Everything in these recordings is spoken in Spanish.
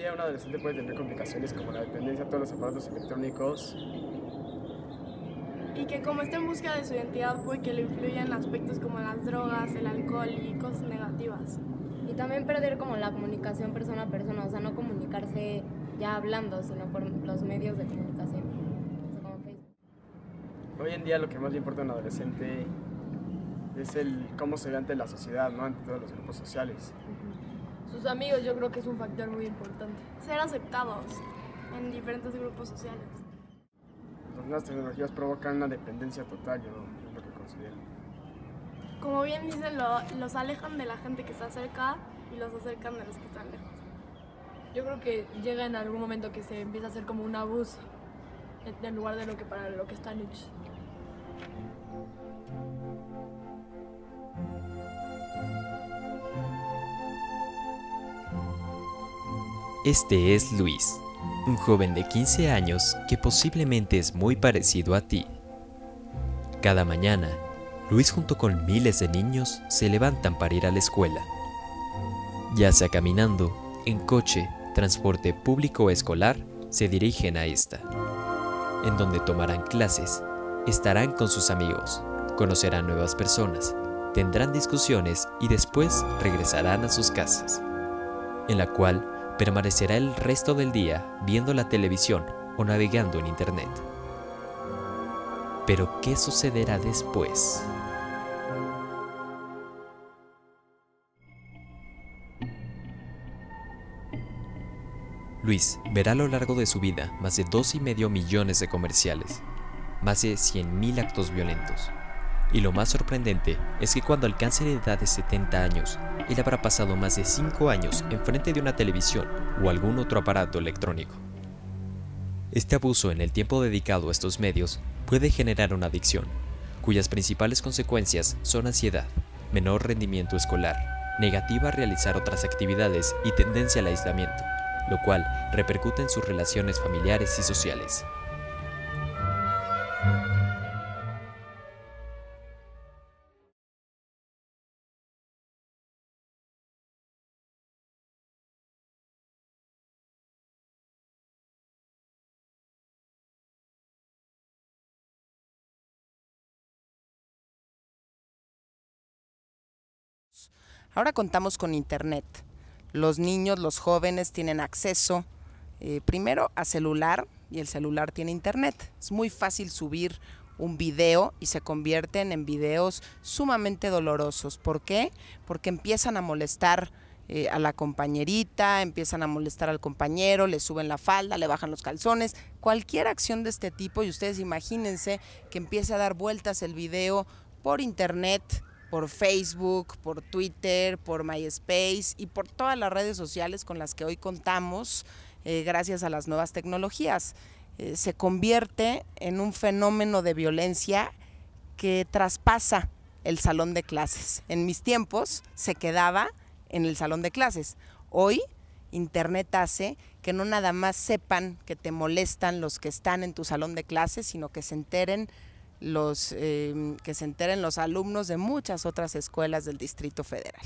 día un adolescente puede tener complicaciones como la dependencia a todos los aparatos electrónicos. Y que como está en busca de su identidad puede que le influyan aspectos como las drogas, el alcohol y cosas negativas. Y también perder como la comunicación persona a persona, o sea, no comunicarse ya hablando, sino por los medios de comunicación, o sea, como Facebook. Hoy en día lo que más le importa a un adolescente es el cómo se ve ante la sociedad, ¿no? Ante todos los grupos sociales. Sus amigos yo creo que es un factor muy importante. Ser aceptados en diferentes grupos sociales. Las nuevas tecnologías provocan una dependencia total, yo es lo que considero. Como bien dicen, los alejan de la gente que está cerca y los acercan de los que están lejos. Yo creo que llega en algún momento que se empieza a hacer como un abuso en lugar de lo que para lo que están hechos. Este es Luis, un joven de 15 años que posiblemente es muy parecido a ti. Cada mañana, Luis junto con miles de niños se levantan para ir a la escuela. Ya sea caminando, en coche, transporte público o escolar, se dirigen a esta, en donde tomarán clases, estarán con sus amigos, conocerán nuevas personas, tendrán discusiones y después regresarán a sus casas, en la cual permanecerá el resto del día viendo la televisión o navegando en internet. Pero, ¿qué sucederá después? Luis verá a lo largo de su vida más de 2,5 millones de comerciales, más de 100,000 actos violentos. Y lo más sorprendente es que cuando alcance la edad de 70 años, él habrá pasado más de 5 años enfrente de una televisión o algún otro aparato electrónico. Este abuso en el tiempo dedicado a estos medios puede generar una adicción, cuyas principales consecuencias son ansiedad, menor rendimiento escolar, negativa a realizar otras actividades y tendencia al aislamiento, lo cual repercute en sus relaciones familiares y sociales. Ahora contamos con Internet. Los niños, los jóvenes tienen acceso primero a celular y el celular tiene Internet. Es muy fácil subir un video y se convierten en videos sumamente dolorosos. ¿Por qué? Porque empiezan a molestar a la compañerita, empiezan a molestar al compañero, le suben la falda, le bajan los calzones, cualquier acción de este tipo, y ustedes imagínense que empiece a dar vueltas el video por Internet, por Facebook, por Twitter, por MySpace y por todas las redes sociales con las que hoy contamos gracias a las nuevas tecnologías. Se convierte en un fenómeno de violencia que traspasa el salón de clases. En mis tiempos se quedaba en el salón de clases. Hoy Internet hace que no nada más sepan que te molestan los que están en tu salón de clases, sino que se enteren los alumnos de muchas otras escuelas del Distrito Federal.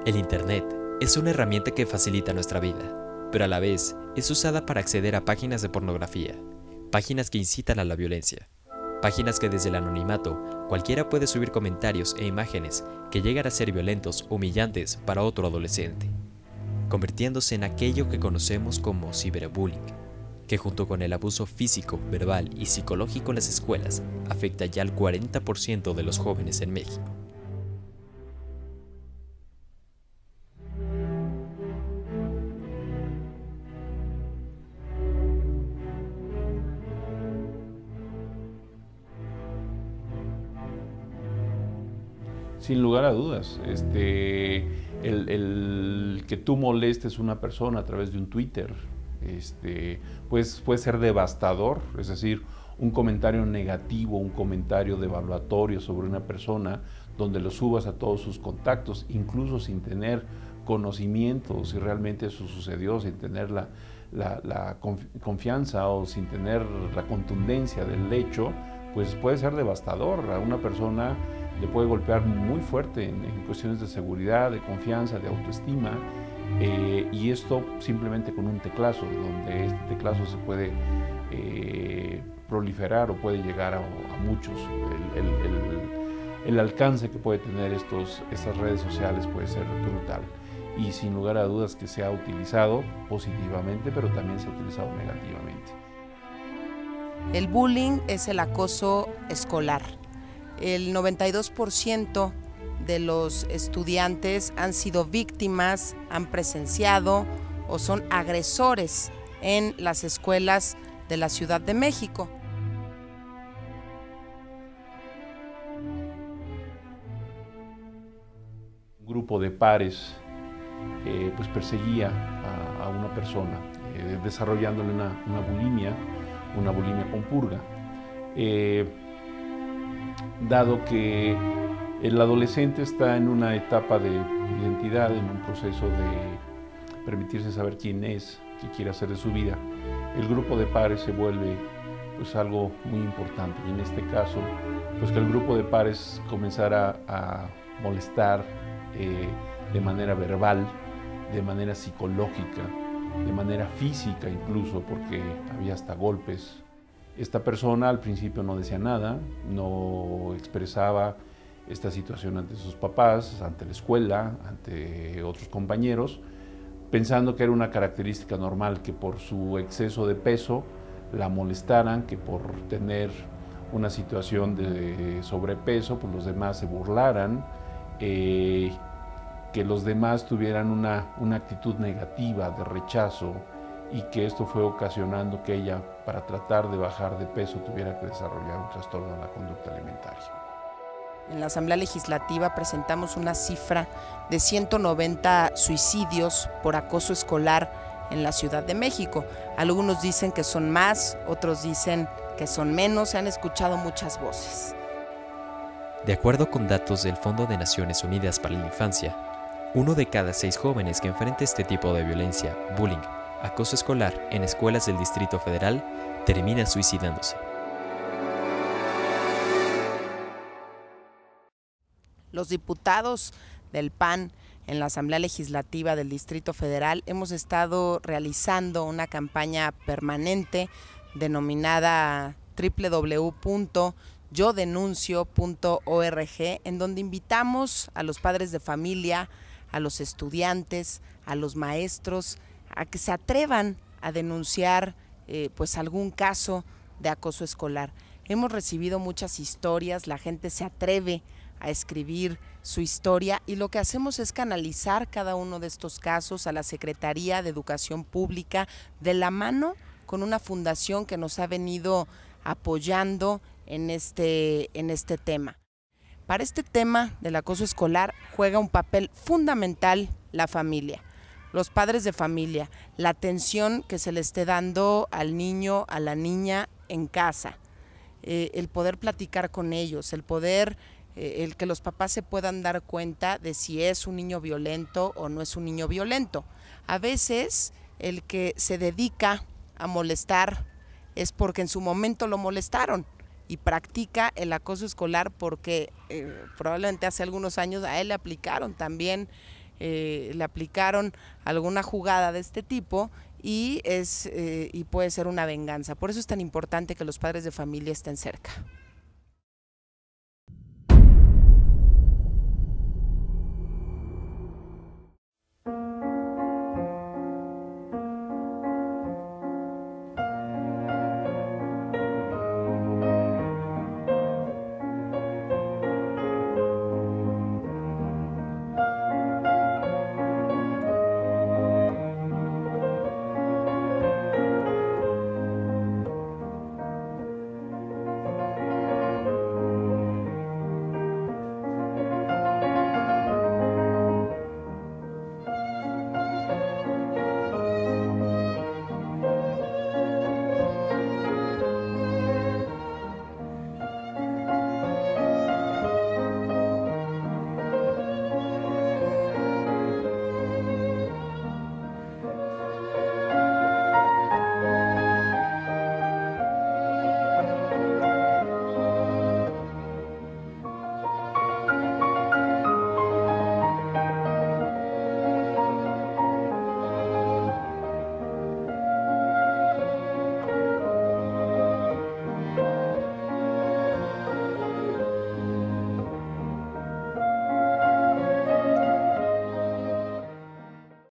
El Internet es una herramienta que facilita nuestra vida, pero a la vez es usada para acceder a páginas de pornografía, páginas que incitan a la violencia, páginas que desde el anonimato cualquiera puede subir comentarios e imágenes que llegan a ser violentos o humillantes para otro adolescente, convirtiéndose en aquello que conocemos como ciberbullying, que junto con el abuso físico, verbal y psicológico en las escuelas afecta ya al 40% de los jóvenes en México. Sin lugar a dudas, el que tú molestes a una persona a través de un Twitter, pues puede ser devastador, es decir, un comentario negativo, un comentario devaluatorio sobre una persona, donde lo subas a todos sus contactos, incluso sin tener conocimiento si realmente eso sucedió, sin tener la confianza o sin tener la contundencia del hecho, pues puede ser devastador. A una persona le puede golpear muy fuerte en cuestiones de seguridad, de confianza, de autoestima, y esto simplemente con un teclazo, donde este teclazo se puede proliferar o puede llegar a muchos. El alcance que puede tener estas redes sociales puede ser brutal, y sin lugar a dudas que se ha utilizado positivamente, pero también se ha utilizado negativamente. El bullying es el acoso escolar. El 92% de los estudiantes han sido víctimas, han presenciado o son agresores en las escuelas de la Ciudad de México. Un grupo de pares pues perseguía a una persona, desarrollándole una bulimia con purga. Dado que el adolescente está en una etapa de identidad, en un proceso de permitirse saber quién es, qué quiere hacer de su vida, el grupo de pares se vuelve pues algo muy importante, y en este caso pues que el grupo de pares comenzara a molestar de manera verbal, de manera psicológica, de manera física incluso, porque había hasta golpes. Esta persona al principio no decía nada, no expresaba esta situación ante sus papás, ante la escuela, ante otros compañeros, pensando que era una característica normal, que por su exceso de peso la molestaran, que por tener una situación de sobrepeso, pues los demás se burlaran, que los demás tuvieran una actitud negativa de rechazo, y que esto fue ocasionando que ella, para tratar de bajar de peso, tuviera que desarrollar un trastorno de la conducta alimentaria. En la Asamblea Legislativa presentamos una cifra de 190 suicidios por acoso escolar en la Ciudad de México. Algunos dicen que son más, otros dicen que son menos, se han escuchado muchas voces. De acuerdo con datos del Fondo de Naciones Unidas para la Infancia, 1 de cada 6 jóvenes que enfrenta este tipo de violencia, bullying, acoso escolar en escuelas del Distrito Federal termina suicidándose. Los diputados del PAN en la Asamblea Legislativa del Distrito Federal hemos estado realizando una campaña permanente denominada www.yodenuncio.org, en donde invitamos a los padres de familia, a los estudiantes, a los maestros, a que se atrevan a denunciar pues algún caso de acoso escolar. Hemos recibido muchas historias, la gente se atreve a escribir su historia, y lo que hacemos es canalizar cada uno de estos casos a la Secretaría de Educación Pública, de la mano con una fundación que nos ha venido apoyando en este tema. Para este tema del acoso escolar juega un papel fundamental la familia, los padres de familia, la atención que se le esté dando al niño, a la niña en casa, el poder platicar con ellos, el que los papás se puedan dar cuenta de si es un niño violento o no es un niño violento. A veces el que se dedica a molestar es porque en su momento lo molestaron y practica el acoso escolar porque probablemente hace algunos años a él le aplicaron también, le aplicaron alguna jugada de este tipo y puede ser una venganza. Por eso es tan importante que los padres de familia estén cerca.